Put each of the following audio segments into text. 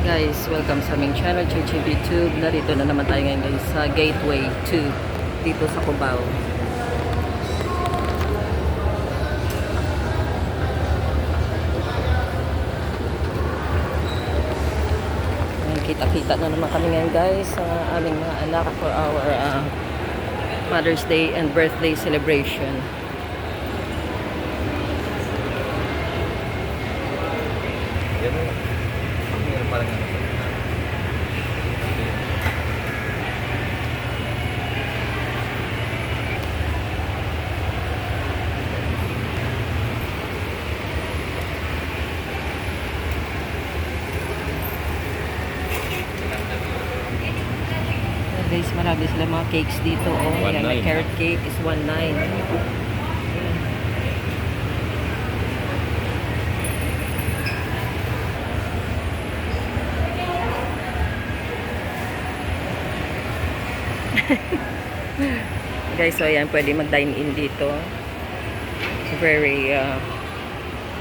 Guys, welcome sa aming channel, Chichi YouTube. Narito na naman tayo ngayon guys sa Gateway 2 dito sa Cubao. Kita-kita na naman kami ngayon guys sa aming mga anak for our Mother's Day and birthday celebration. Yan mo. Meron parang ano. Guys, marami sila mga cakes dito. Oh, yan, may carrot cake is 1.9. Guys, so ayan, pwede mag-dine in dito. It's very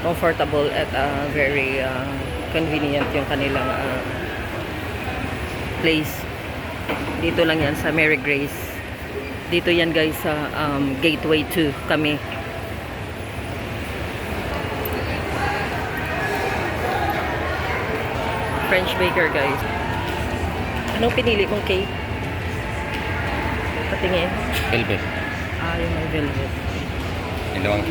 comfortable at very convenient yung kanilang place. Dito lang yan sa Mary Grace. Dito yan guys sa Gateway 2 kami. French baker guys. Anong pinili mong cake? Patingin. Velvet. Yung may velvet. Ilawang.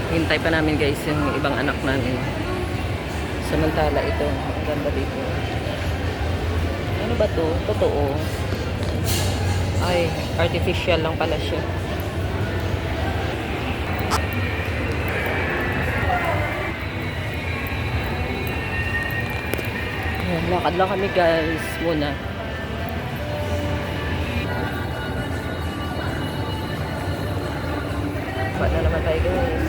Hintay pa namin guys yung ibang anak namin. Samantala ito, ang ganda dito. Ano ba to? Totoo. Ay, artificial lang pala siya. Ayan, lakad lang kami guys muna. Ba't na naman tayo guys?